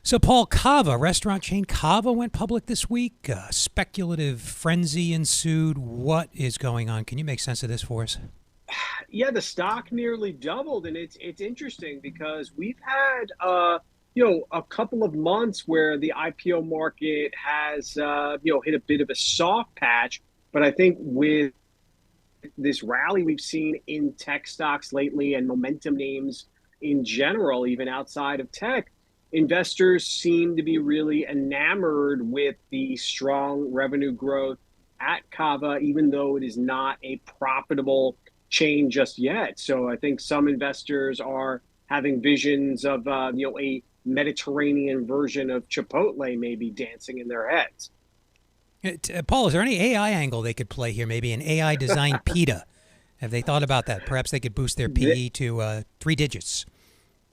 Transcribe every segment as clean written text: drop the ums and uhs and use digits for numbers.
So, Paul, Cava, restaurant chain Cava went public this week. Speculative frenzy ensued. What is going on? Can you make sense of this for us? Yeah, the stock nearly doubled, and it's interesting because we've had a couple of months where the IPO market has hit a bit of a soft patch, but I think with this rally we've seen in tech stocks lately and momentum names in general, even outside of tech, investors seem to be really enamored with the strong revenue growth at Cava, even though it is not a profitable chain just yet. So I think some investors are having visions of a Mediterranean version of Chipotle maybe dancing in their heads. Paul, is there any AI angle they could play here? Maybe an AI designed PETA? Have they thought about that? Perhaps they could boost their PE to 3 digits.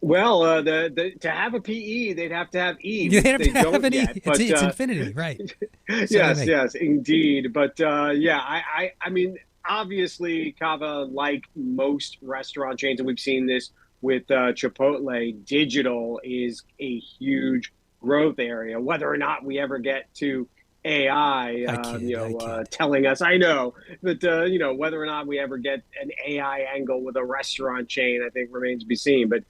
Well, to have a PE, they'd have to have E, You which have to they have don't an E. yet. It's, But it's infinity, right? So they yes, make. yes, indeed. But yeah, I mean, obviously, Cava, like most restaurant chains, and we've seen this with Chipotle, digital is a huge growth area. Whether or not we ever get to AI, I kid. I kid. telling us, I know, but whether or not we ever get an AI angle with a restaurant chain, I think remains to be seen. But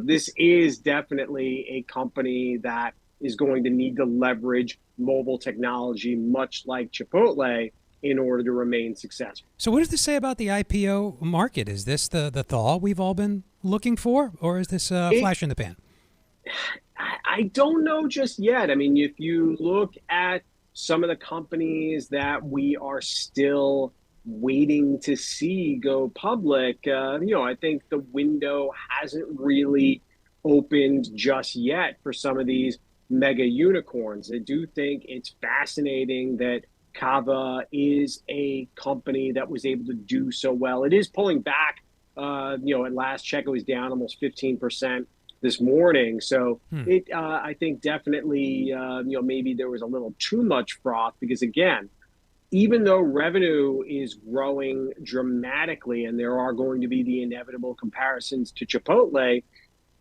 this is definitely a company that is going to need to leverage mobile technology, much like Chipotle, in order to remain successful. So, what does this say about the IPO market? Is this the thaw we've all been looking for, or is this a It, flash in the pan? I don't know just yet. I mean, if you look at some of the companies that we are still waiting to see go public, I think the window hasn't really opened just yet for some of these mega unicorns. I do think it's fascinating that Cava is a company that was able to do so well. It is pulling back. At last check, it was down almost 15% this morning. So Hmm. I think definitely, maybe there was a little too much froth because again, even though revenue is growing dramatically and there are going to be the inevitable comparisons to Chipotle,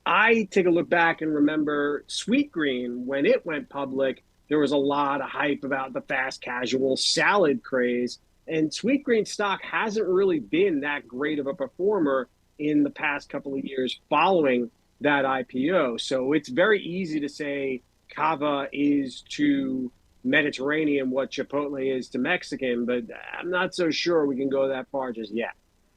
I take a look back and remember Sweetgreen when it went public. There was a lot of hype about the fast casual salad craze, and Sweetgreen stock hasn't really been that great of a performer in the past couple of years following that IPO. So it's very easy to say Cava is to Mediterranean what Chipotle is to Mexican, but I'm not so sure we can go that far just yet.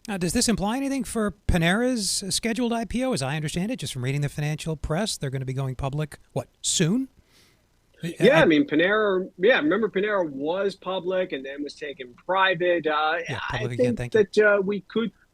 Now, does this imply anything for Panera's scheduled IPO? As I understand it, just from reading the financial press, they're going to be going public, what, soon? Yeah, I mean Panera. Yeah, remember Panera was public and then was taken private. Yeah, I public again. think Thank you. that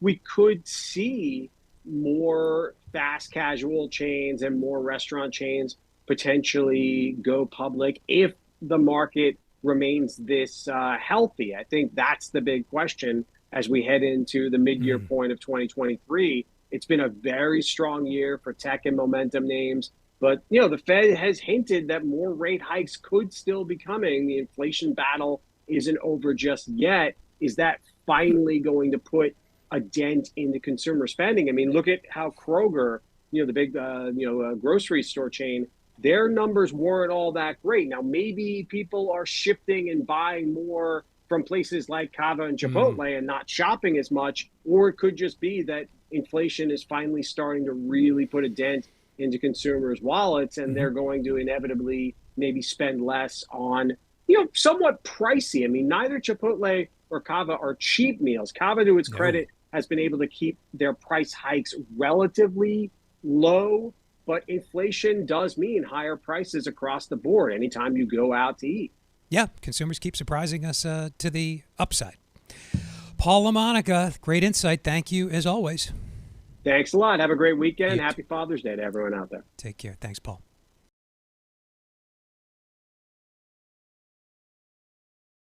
we could see more fast casual chains and more restaurant chains potentially go public if the market remains this healthy. I think that's the big question as we head into the mid-year Mm. point of 2023. It's been a very strong year for tech and momentum names. But the Fed has hinted that more rate hikes could still be coming. The inflation battle isn't over just yet. Is that finally going to put a dent into consumer spending? I mean, look at how Kroger, the big grocery store chain, their numbers weren't all that great. Now maybe people are shifting and buying more from places like Cava and Mm. Chipotle and not shopping as much, or it could just be that inflation is finally starting to really put a dent into consumers' wallets, and Hmm. they're going to inevitably maybe spend less on, somewhat pricey. I mean, neither Chipotle or Cava are cheap meals. Cava, to its No. credit, has been able to keep their price hikes relatively low, but inflation does mean higher prices across the board anytime you go out to eat. Yeah, consumers keep surprising us to the upside. Paul LaMonica, great insight. Thank you as always. Thanks a lot. Have a great weekend. You too. Happy Father's Day to everyone out there. Take care. Thanks, Paul.